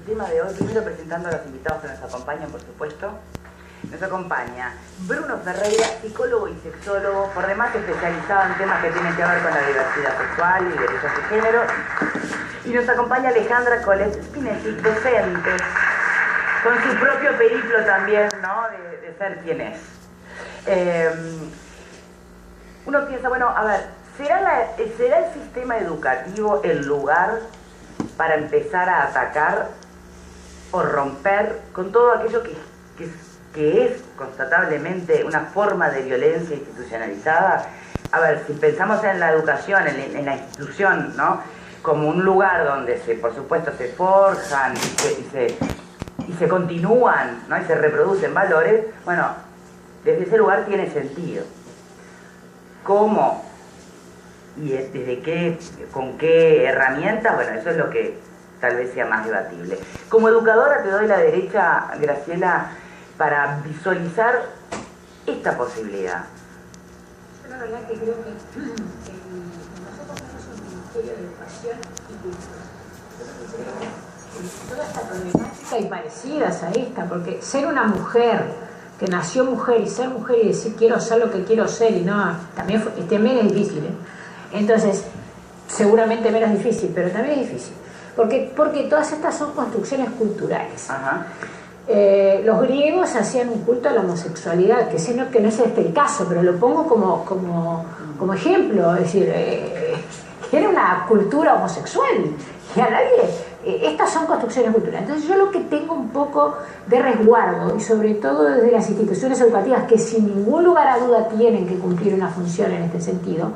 tema de hoy, primero presentando a los invitados que nos acompañan, por supuesto. Nos acompaña Bruno Ferreira, psicólogo y sexólogo, por demás especializado en temas que tienen que ver con la diversidad sexual y derechos de género. Y nos acompaña Alejandra Colette Spinetti, docente, con su propio periplo también, ¿no? De ser quien es. Uno piensa, bueno, a ver, ¿será el sistema educativo el lugar para empezar a atacar o romper con todo aquello que es constatablemente una forma de violencia institucionalizada? A ver, si pensamos en la educación, en la institución, ¿no? Como un lugar donde por supuesto se forjan y se continúan, ¿no? Y se reproducen valores, bueno, desde ese lugar tiene sentido. ¿Cómo? ¿Y desde qué, con qué herramientas? Bueno, eso es lo que tal vez sea más debatible. Como educadora te doy la derecha, Graciela, para visualizar esta posibilidad. Yo la verdad que creo que nosotros somos un Ministerio de Educación y Cultura. Toda esta problemática y parecidas a esta, porque ser una mujer que nació mujer y ser mujer y decir quiero ser lo que quiero ser y no, también es difícil, ¿eh? Entonces, seguramente menos difícil, pero también es difícil. Porque todas estas son construcciones culturales. Ajá. Los griegos hacían un culto a la homosexualidad, que no es este el caso, pero lo pongo como ejemplo. Es decir, era una cultura homosexual y a nadie... estas son construcciones culturales. Entonces yo lo que tengo un poco de resguardo, y sobre todo desde las instituciones educativas, que sin ningún lugar a duda tienen que cumplir una función en este sentido,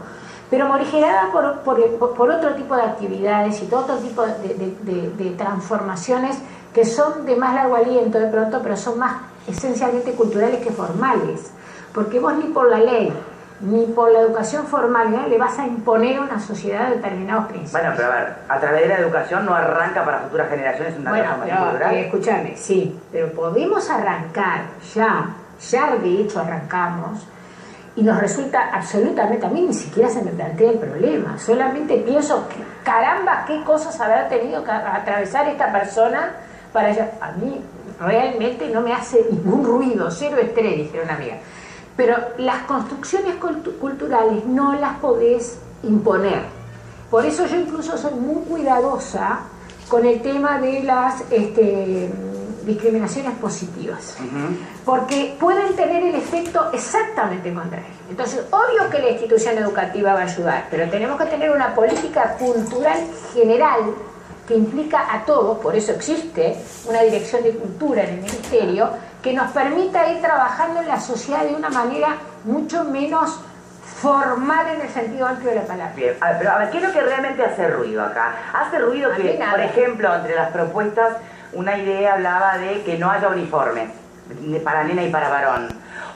pero morigerada por otro tipo de actividades y todo otro tipo de transformaciones que son de más largo aliento de pronto, pero son más esencialmente culturales que formales, porque vos ni por la ley ni por la educación formal le vas a imponer a una sociedad determinados principios. Bueno, pero a ver, a través de la educación no arranca para futuras generaciones una transformación cultural. Escúchame, sí, pero podemos arrancar ya de hecho arrancamos, y nos resulta absolutamente, a mí ni siquiera se me plantea el problema, solamente pienso, caramba, qué cosas habrá tenido que atravesar esta persona para allá. A mí realmente no me hace ningún ruido, cero estrés, dijeron una amiga. Pero las construcciones culturales no las podés imponer. Por eso yo incluso soy muy cuidadosa con el tema de las discriminaciones positivas. Porque pueden tener el efecto exactamente contrario. Entonces, obvio que la institución educativa va a ayudar, pero tenemos que tener una política cultural general que implica a todos, por eso existe una dirección de cultura en el ministerio, que nos permita ir trabajando en la sociedad de una manera mucho menos formal en el sentido amplio de la palabra. Bien, pero a ver, ¿qué es lo que realmente hace ruido acá? Hace ruido que, por ejemplo, entre las propuestas, una idea hablaba de que no haya uniformes para nena y para varón.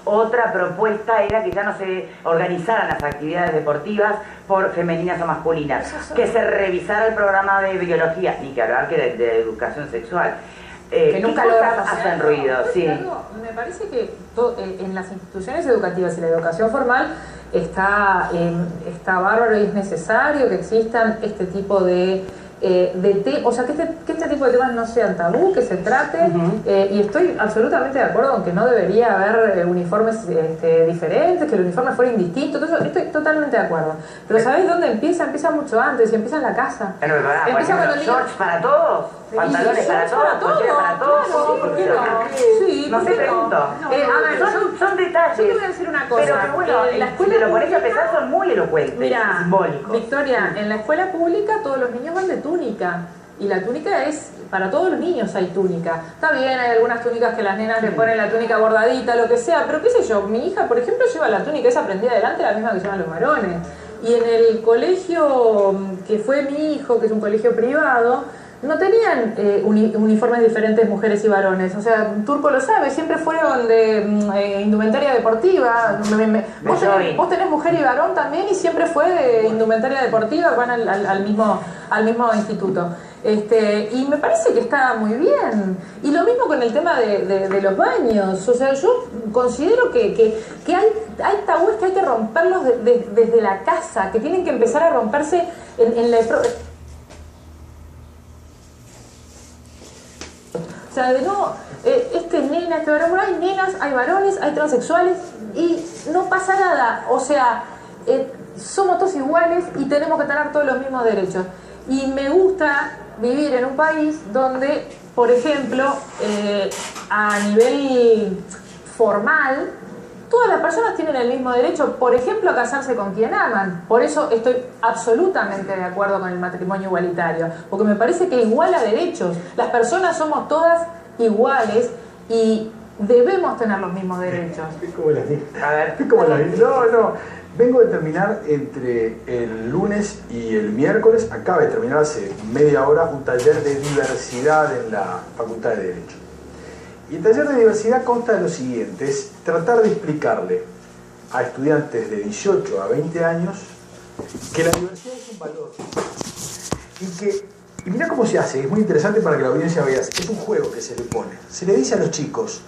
Otra propuesta era que ya no se organizaran las actividades deportivas por femeninas o masculinas, que se revisara el programa de biología, ni que hablar que de educación sexual. Que nunca lo hacen ruido, sí. Me parece que en las instituciones educativas y la educación formal está bárbaro y es necesario que existan este tipo o sea, que este tipo de temas no sean tabú, que se trate, y estoy absolutamente de acuerdo con que no debería haber uniformes diferentes, que el uniforme fuera indistinto, todo eso, estoy totalmente de acuerdo. Pero ¿sabéis dónde empieza? Empieza mucho antes, y empieza en la casa. Pero empieza cuando shorts para todos, pantalones para todos, para todos. Claro, ¿por qué no? Sí, no sé, pregunto. A ver, son detalles. Yo te voy a decir una cosa. Pero bueno, en la escuela si lo pones a pensar, son muy elocuentes, mira, simbólicos. Victoria, en la escuela pública todos los niños van de túnica. Y la túnica es, para todos los niños hay túnica. Está bien, hay algunas túnicas que las nenas le ponen la túnica bordadita, lo que sea, pero qué sé yo, mi hija, por ejemplo, lleva la túnica esa prendida adelante, la misma que llevan los varones. Y en el colegio que fue mi hijo, que es un colegio privado, no tenían uniformes diferentes mujeres y varones. O sea, Turco lo sabe, siempre fueron de indumentaria deportiva. Vos tenés mujer y varón también y siempre fue de indumentaria deportiva, van al mismo instituto. Y me parece que está muy bien. Y lo mismo con el tema de los baños. O sea, yo considero que hay tabúes que hay que romperlos desde la casa, que tienen que empezar a romperse en la... O sea, de no, nena, este varón, bueno, hay nenas, hay varones, hay transexuales y no pasa nada. O sea, somos todos iguales y tenemos que tener todos los mismos derechos. Y me gusta vivir en un país donde, por ejemplo, a nivel formal, todas las personas tienen el mismo derecho, por ejemplo, a casarse con quien aman. Por eso estoy absolutamente de acuerdo con el matrimonio igualitario, porque me parece que iguala derechos. Las personas somos todas iguales y debemos tener los mismos derechos. ¿Cómo las dije? A ver. ¿Cómo las dije? No. Vengo de terminar entre el lunes y el miércoles, acaba de terminar hace media hora, un taller de diversidad en la Facultad de Derecho. Y el taller de diversidad consta de lo siguiente, es tratar de explicarle a estudiantes de 18 a 20 años que la diversidad es un valor. Y mira cómo se hace, es muy interesante para que la audiencia vea, es un juego que se le pone. Se le dice a los chicos,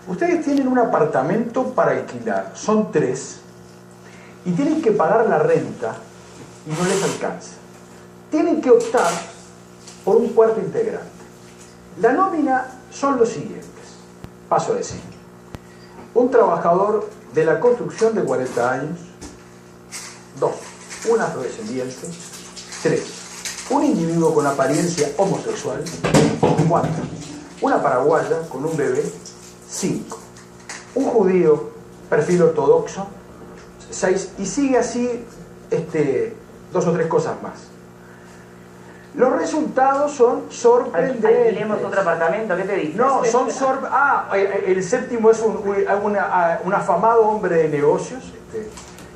ustedes tienen un apartamento para alquilar, son 3, y tienen que pagar la renta y no les alcanza. Tienen que optar por un cuarto integrante. La nómina son los siguientes. Paso a decir. Un trabajador de la construcción de 40 años. 2. Un afrodescendiente. 3. Un individuo con apariencia homosexual. 4. Una paraguaya con un bebé. 5. Un judío, perfil ortodoxo. 6. Y sigue así 2 o 3 cosas más. Los resultados son sorprendentes. Alquilemos otro apartamento, ¿qué te dice? No, son el séptimo es un afamado hombre de negocios.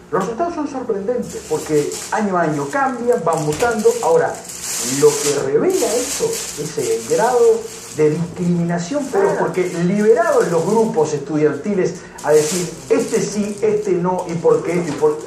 Los resultados son sorprendentes porque año a año cambian, van mutando. Ahora, lo que revela eso es el grado de discriminación, pero porque liberados los grupos estudiantiles a decir este sí, este no, y por qué, y por...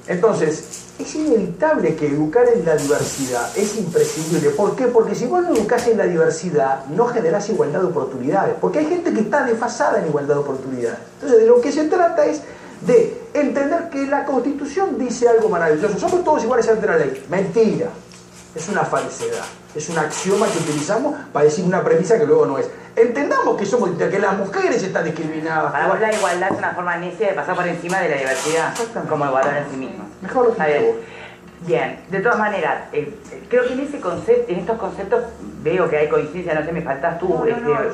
Entonces, es inevitable que educar en la diversidad es imprescindible. ¿Por qué? Porque si vos no educás en la diversidad, no generás igualdad de oportunidades. Porque hay gente que está desfasada en igualdad de oportunidades. Entonces, de lo que se trata es de entender que la Constitución dice algo maravilloso. Somos todos iguales ante la ley. Mentira. Es una falsedad. Es un axioma que utilizamos para decir una premisa que luego no es. Entendamos que que las mujeres están discriminadas. Para vos la igualdad es una forma necia de pasar por encima de la diversidad como igualdad en sí misma. Mejor lo Está bien, de todas maneras, creo que en estos conceptos veo que hay coincidencia, no sé, me faltas tú,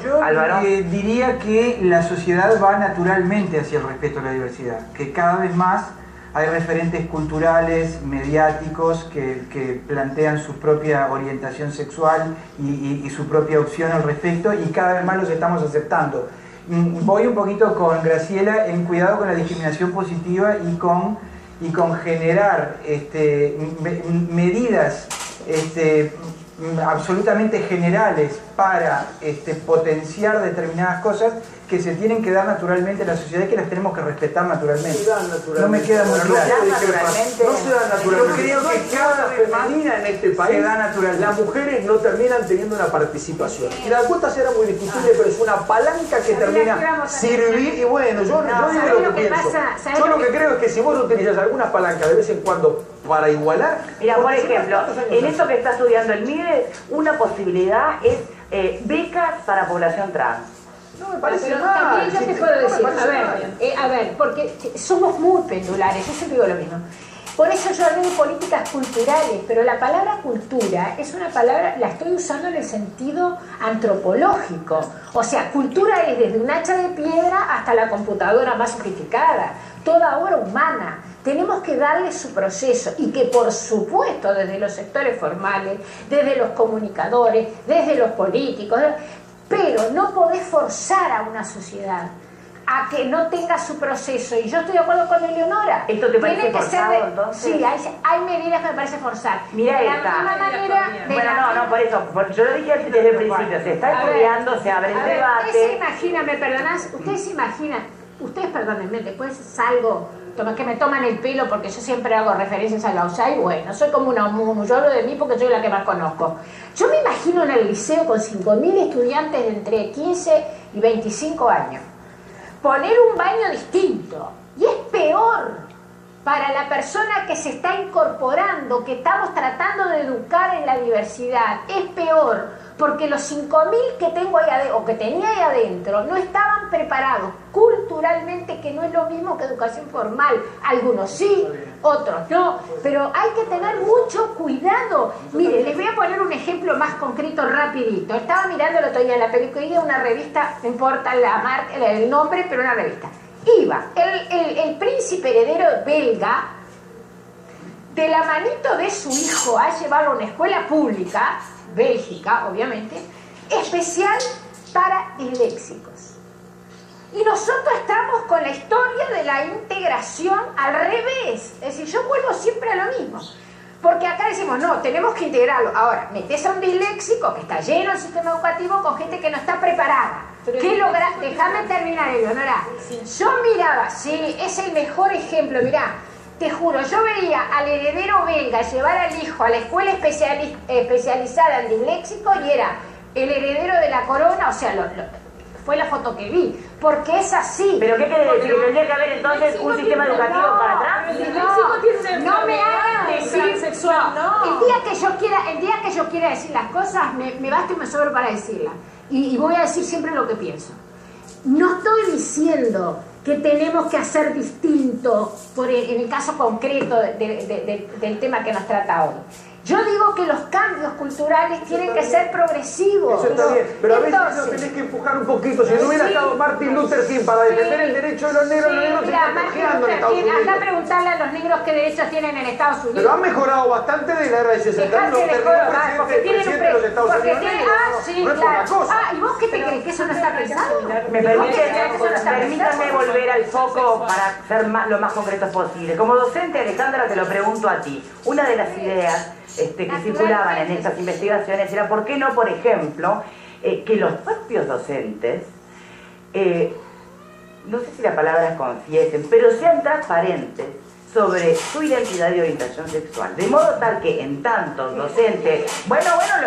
yo Álvaro. diría que la sociedad va naturalmente hacia el respeto a la diversidad, que cada vez más hay referentes culturales, mediáticos, que plantean su propia orientación sexual y su propia opción al respecto, y cada vez más los estamos aceptando. Voy un poquito con Graciela en cuidado con la discriminación positiva y con generar medidas absolutamente generales para potenciar determinadas cosas que se tienen que dar naturalmente en la sociedad y que las tenemos que respetar naturalmente. No me queda muy claro. No se da naturalmente. Yo creo que cada vez más femenina en este país, se da naturalmente. las mujeres no terminan teniendo una participación. Y la cuota será muy discutible, pero es una palanca que termina servir. Y bueno, yo digo lo que pienso. Yo lo que creo es que si vos utilizas algunas palancas de vez en cuando para igualar... Mira, por ejemplo, en esto que está estudiando el MIDES, una posibilidad es becas para población trans. No me parece Pero mal. también yo te puedo no me decir, parece a ver, porque somos muy pendulares, yo siempre digo lo mismo. Por eso yo hablo de políticas culturales, pero la palabra cultura es una palabra, la estoy usando en el sentido antropológico. O sea, cultura es desde un hacha de piedra hasta la computadora más sofisticada, toda obra humana. Tenemos que darle su proceso y que por supuesto desde los sectores formales, desde los comunicadores, desde los políticos, pero no podés forzar a una sociedad a que no tenga su proceso. Y yo estoy de acuerdo con Eleonora. ¿Esto te parece Tiene que forzado, ser entonces? Sí, hay medidas que me parece forzar. Mira de la esta. misma manera, Bueno, no, por eso, yo lo dije desde el principio, se está estudiando, se abre el Ustedes se debate. imaginan, ¿me perdonás? Ustedes se imaginan, perdónenme, después salgo, que me toman el pelo porque yo siempre hago referencias a la USAID, bueno, soy como una mumu, yo hablo de mí porque soy la que más conozco. Yo me imagino en el liceo con 5.000 estudiantes de entre 15 y 25 años, poner un baño distinto, y es peor para la persona que se está incorporando, que estamos tratando de educar en la diversidad, es peor, porque los 5.000 que tengo ahí adentro, o que tenía ahí adentro, no estaban preparados culturalmente, que no es lo mismo que educación formal. Algunos sí, otros no, pero hay que tener mucho cuidado. Mire, les voy a poner un ejemplo más concreto rapidito. Estaba mirando el otro día en la película de una revista, no importa la marca, el nombre, pero una revista. Iba el príncipe heredero belga, de la manito de su hijo, a llevarlo a una escuela pública, Bélgica, obviamente, especial para disléxicos. Y nosotros estamos con la historia de la integración al revés. Es decir, yo vuelvo siempre a lo mismo. Porque acá decimos, no, tenemos que integrarlo. Ahora, metés a un disléxico que está lleno el sistema educativo con gente que no está preparada. ¿Qué logra? Déjame terminar, Eleonora. Yo miraba, sí, es el mejor ejemplo, mirá. Te juro, yo veía al heredero belga llevar al hijo a la escuela especializada en disléxico y era el heredero de la corona, o sea, fue la foto que vi, porque es así. ¿Pero qué quiere decir? ¿Tendría que haber entonces un sistema educativo para atrás? No me hagan decir sexual, no. El día que yo quiera decir las cosas, me basta y me sobra para decirlas. Y voy a decir siempre lo que pienso. No estoy diciendo que tenemos que hacer distinto en el caso concreto del tema que nos trata hoy. Yo digo que los cambios culturales tienen que ser progresivos. Eso está bien, pero a veces lo tenés que empujar un poquito. Si no hubiera estado Martin Luther King para defender el derecho de los negros, los negros se están quejando en Estados Unidos. Anda a preguntarle a los negros qué derechos tienen en Estados Unidos. Pero han mejorado bastante de la era de 61. Porque tienen un de los Estados Unidos. sí, no es claro. poca cosa. ¿Y vos qué te crees? ¿Que eso no está pensado? Permítanme volver al foco para ser lo más concretos posible. Como docente, Alejandra, te lo pregunto a ti. Una de las ideas que circulaban en estas investigaciones era por qué no, por ejemplo, que los propios docentes, no sé si la palabra es confiesen, pero sean transparentes sobre su identidad y orientación sexual, de modo tal que en tanto docente, bueno,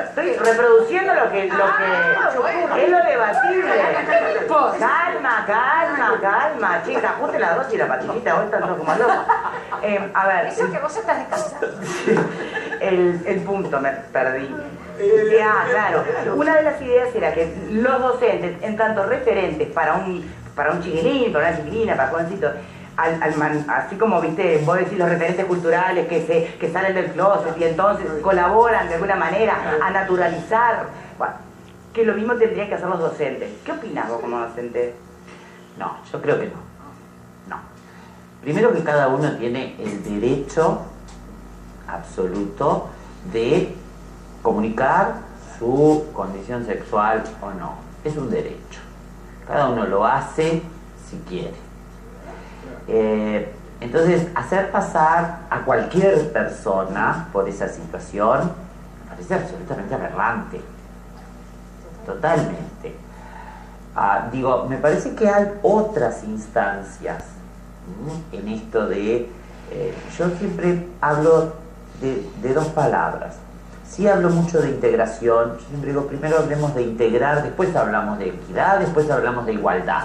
estoy reproduciendo lo que es lo debatible. Calma, chica, ajuste la dosis y la patillita, hoy están todos como locos. A ver. Eso que vos estás descansando. El punto me perdí. Claro. Una de las ideas era que los docentes, en tanto referentes para un chiquilín, para una chiquilina, para jovencito, así como viste, vos decís los referentes culturales que salen del closet y entonces colaboran de alguna manera a naturalizar, bueno, que lo mismo tendrían que hacer los docentes. ¿Qué opinás vos como docente? No, yo creo que no. Primero que cada uno tiene el derecho absoluto de comunicar su condición sexual o no. Es un derecho. Cada uno lo hace si quiere. Entonces, hacer pasar a cualquier persona por esa situación me parece absolutamente aberrante. Totalmente. Me parece que hay otras instancias en esto de... yo siempre hablo de dos palabras. Sí hablo mucho de integración. Yo siempre digo, primero hablemos de integrar, después hablamos de equidad, después hablamos de igualdad.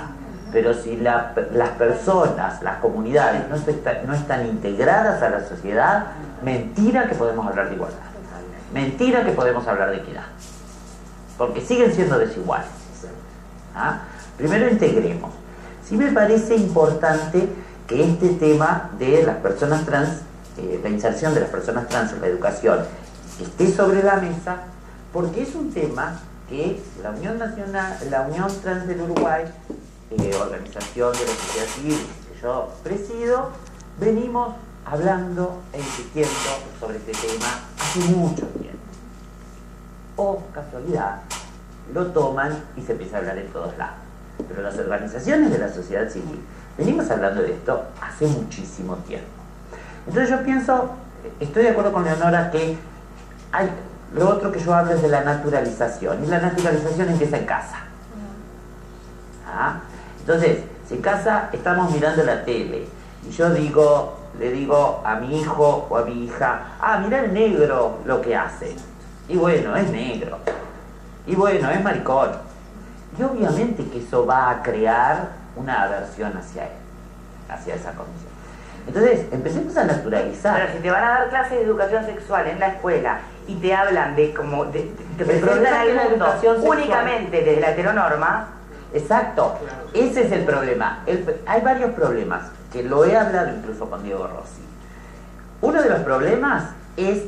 Pero si las personas, las comunidades no están integradas a la sociedad, mentira que podemos hablar de igualdad. Mentira que podemos hablar de equidad. Porque siguen siendo desiguales. Primero integremos. Sí me parece importante que este tema de las personas trans, la inserción de las personas trans en la educación, esté sobre la mesa, porque es un tema que la Unión Trans del Uruguay, organización de la sociedad civil que yo presido, venimos hablando e insistiendo sobre este tema hace mucho tiempo. Casualidad, lo toman y se empieza a hablar en todos lados. Pero las organizaciones de la sociedad civil venimos hablando de esto hace muchísimo tiempo. Entonces yo pienso, estoy de acuerdo con Leonora que lo otro que yo hablo es de la naturalización, y la naturalización empieza en casa. Entonces, si en casa estamos mirando la tele y yo le digo a mi hijo o a mi hija, mira el negro lo que hace, y bueno, es negro, y bueno, es maricón, y obviamente que eso va a crear una aversión hacia él, hacia esa condición. Entonces, empecemos a naturalizar. Pero si te van a dar clases de educación sexual en la escuela y te hablan de como te problema presentan es que la al mundo educación sexual. únicamente desde la heteronorma. Exacto, ese es el problema. Hay varios problemas, que lo he hablado incluso con Diego Rossi. Uno de los problemas es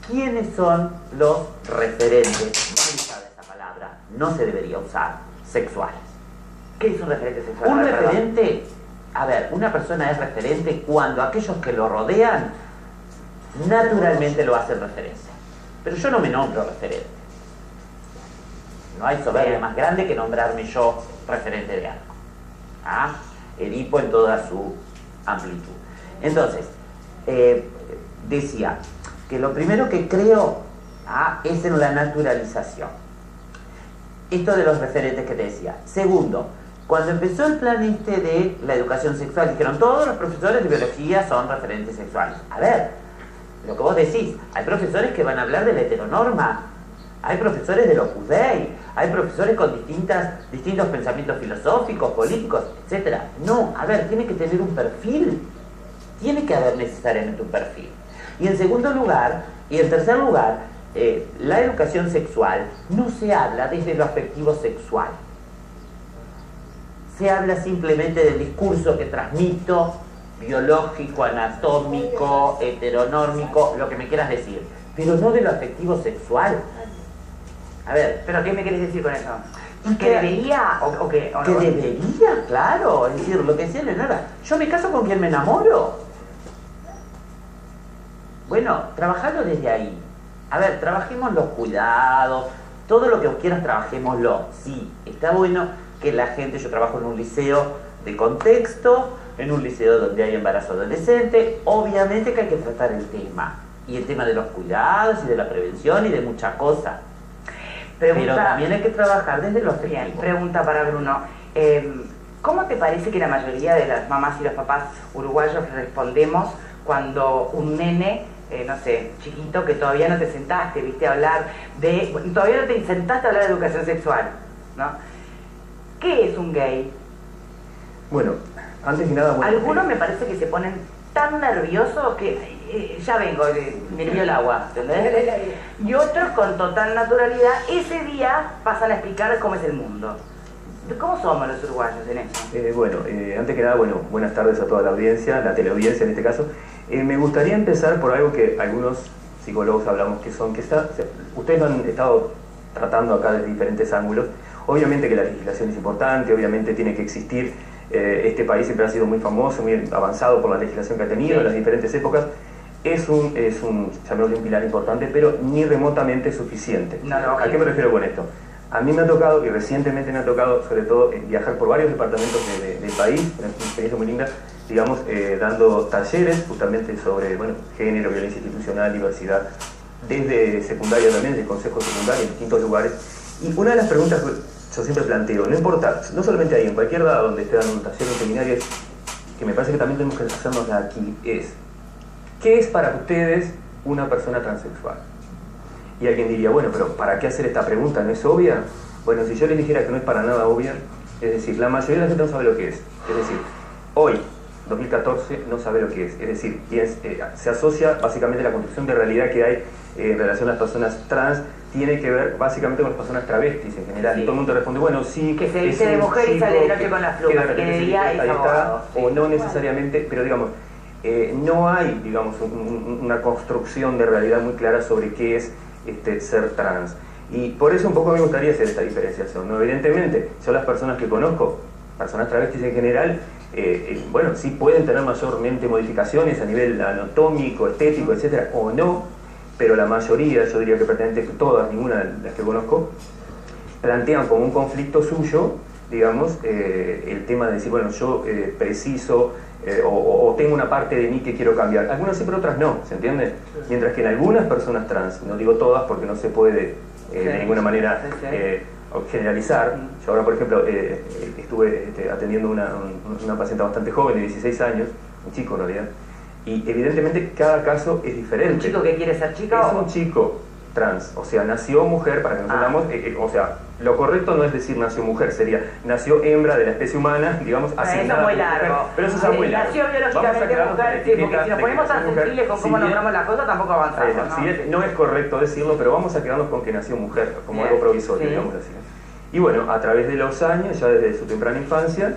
quiénes son los referentes, mal usada esa palabra, no se debería usar, sexuales. ¿Qué es un referente sexual? Un A ver, perdón. referente, a ver, una persona es referente cuando aquellos que lo rodean naturalmente lo hacen referencia. Pero yo no me nombro referente. No hay soberbia más grande que nombrarme yo referente de algo. ¿Ah? Edipo en toda su amplitud. Entonces, decía que lo primero que creo es en la naturalización. Esto de los referentes que te decía. Segundo, cuando empezó el plan de la educación sexual, dijeron todos los profesores de biología son referentes sexuales. A ver, lo que vos decís, hay profesores que van a hablar de la heteronorma, hay profesores del Opus Dei, hay profesores con distintos pensamientos filosóficos, políticos, etc. No, a ver, tiene que tener un perfil, tiene que haber necesariamente un perfil. Y en segundo lugar, y en tercer lugar, la educación sexual no se habla desde lo afectivo sexual. Se habla simplemente del discurso que transmito, biológico, anatómico, heteronórmico, lo que me quieras decir, pero no de lo afectivo sexual. A ver, ¿Pero qué me querés decir con eso? ¿Y ¿Que qué? debería o qué? ¿O que no? debería, claro, es decir, lo que decía Leonora, yo me caso con quien me enamoro. Bueno, trabajalo desde ahí. A ver, trabajemos los cuidados, todo lo que os quieras, trabajémoslo. Sí, está bueno que la gente, yo trabajo en un liceo de contexto, en un liceo donde hay embarazo adolescente, obviamente que hay que tratar el tema. Y el tema de los cuidados y de la prevención y de muchas cosas. Pero también hay que trabajar desde los Bien, afectivo. pregunta para Bruno. ¿Cómo te parece que la mayoría de las mamás y los papás uruguayos respondemos cuando un nene, no sé, chiquito, que todavía no te sentaste, viste, a hablar de... Todavía no te sentaste a hablar de educación sexual, ¿no? ¿Qué es un gay? Bueno, antes que nada... Bueno, Algunos me parece que se ponen tan nerviosos que ya vengo, me dio el agua, ¿entendés? Y otros con total naturalidad, ese día pasan a explicar cómo es el mundo. ¿Cómo somos los uruguayos en eso? Antes que nada, bueno, buenas tardes a toda la audiencia, la teleaudiencia en este caso. Me gustaría empezar por algo que algunos psicólogos hablamos, ustedes lo han estado tratando acá desde diferentes ángulos. Obviamente que la legislación es importante, obviamente tiene que existir. Este país siempre ha sido muy famoso, muy avanzado por la legislación que ha tenido en las diferentes épocas. Es un llamémosle un pilar importante, pero ni remotamente suficiente. No, ¿A qué me refiero con esto? A mí me ha tocado, y recientemente me ha tocado, sobre todo, viajar por varios departamentos del país, una experiencia muy linda, digamos, dando talleres justamente sobre, bueno, género, violencia institucional, diversidad, desde secundaria también, desde consejos secundarios, en distintos lugares. Y una de las preguntas que yo siempre planteo, no importa, no solamente ahí, en cualquier lado donde esté dando un taller o un seminario, que me parece que también tenemos que hacernos aquí, es, ¿qué es para ustedes una persona transexual? Y alguien diría, bueno, pero ¿para qué hacer esta pregunta? ¿No es obvia? Bueno, si yo les dijera que no es para nada obvia, es decir, la mayoría de la gente no sabe lo que es. Es decir, hoy, 2014, no sabe lo que es. Es decir, se asocia básicamente la construcción de realidad que hay en relación a las personas trans, tiene que ver básicamente con las personas travestis en general. Sí. Y todo el mundo responde, bueno, sí, Que se viste de mujer y sale de noche con las plumas, que de día es abogado. o no necesariamente, pero digamos, no hay, digamos, una construcción de realidad muy clara sobre qué es ser trans. Y por eso un poco me gustaría hacer esta diferenciación, ¿no? Evidentemente, yo las personas que conozco, personas travestis en general, bueno, sí pueden tener mayormente modificaciones a nivel anatómico, estético, etcétera, o no, pero la mayoría, yo diría que prácticamente todas, ninguna de las que conozco, plantean como un conflicto suyo, digamos, el tema de decir, bueno, yo preciso o tengo una parte de mí que quiero cambiar. Algunas sí, pero otras no, ¿se entiende? Mientras que en algunas personas trans, no digo todas porque no se puede de ninguna manera generalizar. Yo ahora, por ejemplo, estuve atendiendo una paciente bastante joven de 16 años, un chico en realidad, y evidentemente cada caso es diferente. ¿Un chico que quiere ser chica Es o...? un chico trans, o sea, nació mujer, para que nos entendamos, o sea, lo correcto no es decir nació mujer, sería nació hembra de la especie humana, digamos, asignada. Eso es muy largo. Pero eso es muy largo. Nació biológicamente mujer, sí, porque si nos ponemos tan sensibles con cómo nombramos las cosas, tampoco avanzamos, ¿no? No es correcto decirlo, pero vamos a quedarnos con que nació mujer, como algo provisorio, digámoslo así. Y bueno, a través de los años, ya desde su temprana infancia,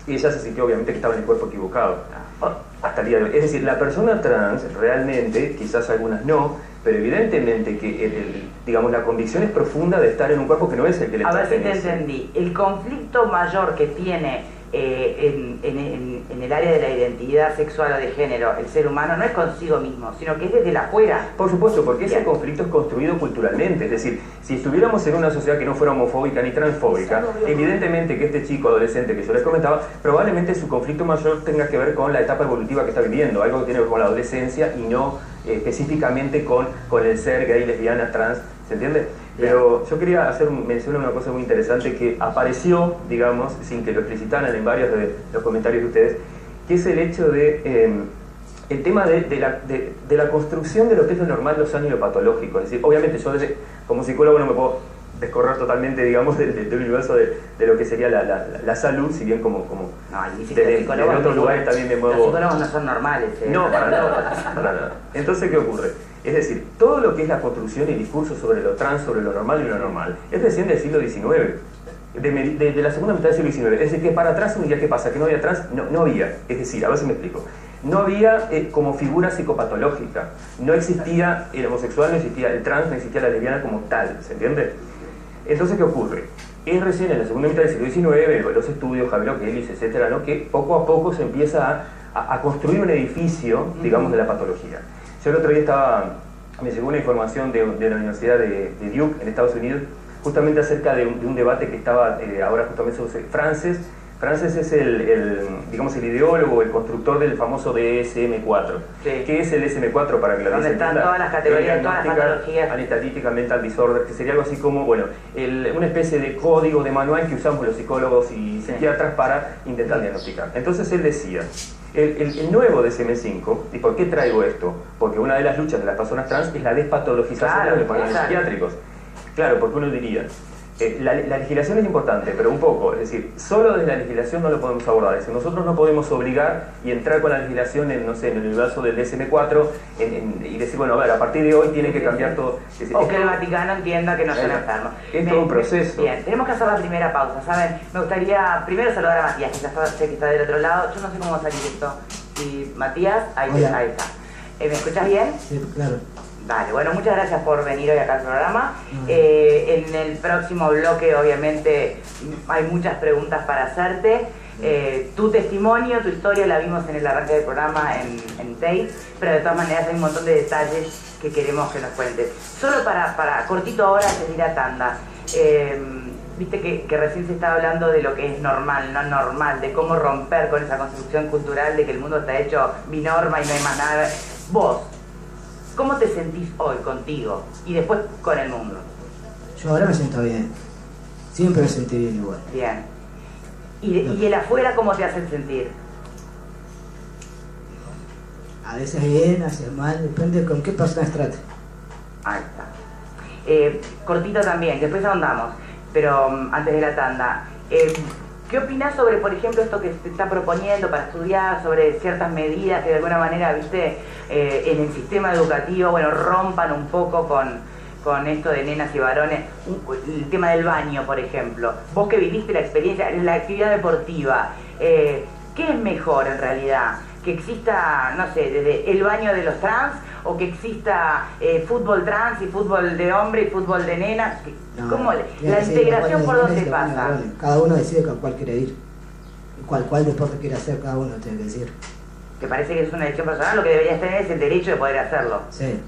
ella se sintió obviamente que estaba en el cuerpo equivocado. Hasta el día de hoy. Es decir, la persona trans realmente, quizás algunas no, pero evidentemente que digamos, la convicción es profunda de estar en un cuerpo que no es el que le pertenece. A ver si te entendí. El conflicto mayor que tiene en el área de la identidad sexual o de género el ser humano no es consigo mismo, sino que es desde la afuera. Por supuesto, porque ese conflicto es construido culturalmente. Es decir, si estuviéramos en una sociedad que no fuera homofóbica ni transfóbica, evidentemente que este chico adolescente que yo les comentaba, probablemente su conflicto mayor tenga que ver con la etapa evolutiva que está viviendo, algo que tiene que ver con la adolescencia y no específicamente con el ser gay, lesbiana, trans, ¿se entiende? Pero yo quería mencionar una cosa muy interesante que apareció, digamos, sin que lo explicitaran en varios de los comentarios de ustedes, que es el hecho de el tema de la construcción de lo que es lo normal, lo sano y lo patológico. Es decir, obviamente yo como psicólogo no me puedo descorrer totalmente, digamos, del universo de lo que sería la salud, si bien como desde otros lugares también me muevo. Los psicólogos no son normales. No, para nada. Entonces, ¿qué ocurre? Es decir, todo lo que es la construcción y discurso sobre lo trans, sobre lo normal y lo normal, es recién del siglo XIX, de la segunda mitad del siglo XIX. Es decir, que para atrás, un día, ¿qué pasa? Que no había trans, no había. Es decir, a ver si me explico. No había como figura psicopatológica. No existía el homosexual, no existía el trans, no existía la lesbiana como tal, ¿se entiende? Entonces, ¿qué ocurre? Es recién en la segunda mitad del siglo XIX, los estudios, Havelock Ellis, etcétera, ¿no? Que poco a poco se empieza a construir un edificio, digamos, de la patología. Yo el otro día me llegó una información de la Universidad de Duke, en Estados Unidos, justamente acerca de un debate que estaba ahora justamente sobre Frances. Frances es digamos, el ideólogo, el constructor del famoso DSM-4. Sí. ¿Qué es el DSM-4 para que la donde están todas las categorías, todas las patologías? Anestáltica, mental disorder, que sería algo así como, bueno, una especie de código, de manual que usamos los psicólogos y psiquiatras para intentar diagnosticar. Entonces él decía, el nuevo DSM-5, ¿y por qué traigo esto? Porque una de las luchas de las personas trans es la despatologización de los paneles psiquiátricos. Claro, porque uno diría, la legislación es importante, pero un poco, es decir, solo desde la legislación no lo podemos abordar. Es decir, nosotros no podemos obligar y entrar con la legislación en, no sé, en el universo del DSM-4 y decir, bueno, a ver, a partir de hoy tiene que cambiar todo. Es decir, o que el Vaticano entienda que no son enfermos. Es todo un proceso. Bien, tenemos que hacer la primera pausa, ¿saben? Me gustaría primero saludar a Matías, que sé que está del otro lado. Yo no sé cómo va a salir esto. Y Matías, ahí está. ¿Me escuchas bien? Sí, claro. Vale, bueno, muchas gracias por venir hoy acá al programa. En el próximo bloque, obviamente, hay muchas preguntas para hacerte. Tu testimonio, tu historia la vimos en el arranque del programa en Tape, pero de todas maneras hay un montón de detalles que queremos que nos cuentes. Solo para cortito ahora, antes de ir a tanda. Viste que recién se estaba hablando de lo que es normal, no normal, de cómo romper con esa construcción cultural de que el mundo está hecho binorma y no hay más nada. Vos, ¿cómo te sentís hoy contigo y después con el mundo? Yo ahora me siento bien. Siempre me sentí bien igual. Bien. ¿Y el afuera cómo te hacen sentir? A veces bien, a veces mal, depende con qué personas trate. Ahí está. Cortito también, después ahondamos, pero antes de la tanda. ¿Qué opinás sobre, por ejemplo, esto que se está proponiendo para estudiar, sobre ciertas medidas que de alguna manera, viste, en el sistema educativo, bueno, rompan un poco con esto de nenas y varones? El tema del baño, por ejemplo. Vos que viviste la experiencia, la actividad deportiva, ¿qué es mejor en realidad? Que exista, no sé, desde el baño de los trans, o que exista fútbol trans y fútbol de hombre y fútbol de nena. ¿Cómo? La integración por dónde pasa. Cada uno decide con cuál quiere ir, cuál deporte quiere hacer, cada uno tiene que decir. ¿Te parece que es una decisión personal? Lo que deberías tener es el derecho de poder hacerlo. Sí.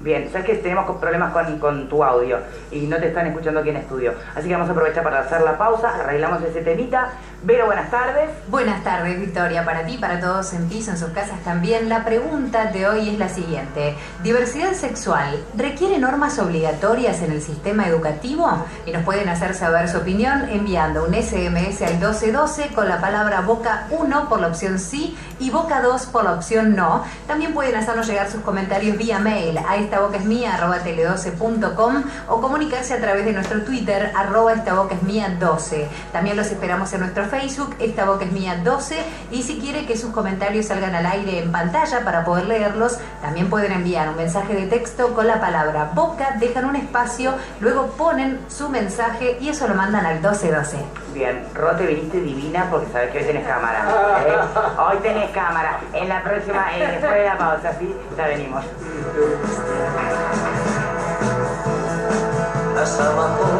Bien, sabes que tenemos problemas con tu audio y no te están escuchando aquí en estudio. Así que vamos a aprovechar para hacer la pausa, arreglamos ese temita. Vero, buenas tardes. Buenas tardes, Victoria, para ti, para todos en piso, en sus casas también. La pregunta de hoy es la siguiente: ¿diversidad sexual requiere normas obligatorias en el sistema educativo? Y nos pueden hacer saber su opinión enviando un SMS al 1212 con la palabra boca 1 por la opción sí y boca 2 por la opción no. También pueden hacernos llegar sus comentarios vía mail a esta @tele12.com o comunicarse a través de nuestro Twitter @estabocasmia12. También los esperamos en nuestro Facebook estabocasmia12, y si quiere que sus comentarios salgan al aire en pantalla para poder leerlos, también pueden enviar un mensaje de texto con la palabra boca, dejan un espacio, luego ponen su mensaje y eso lo mandan al 1212. Bien, Rote, viniste divina porque sabes que hoy tenés cámara. Hoy tenés cámara. En la próxima, después de la pausa, ¿sí? Ya venimos. Las amapolas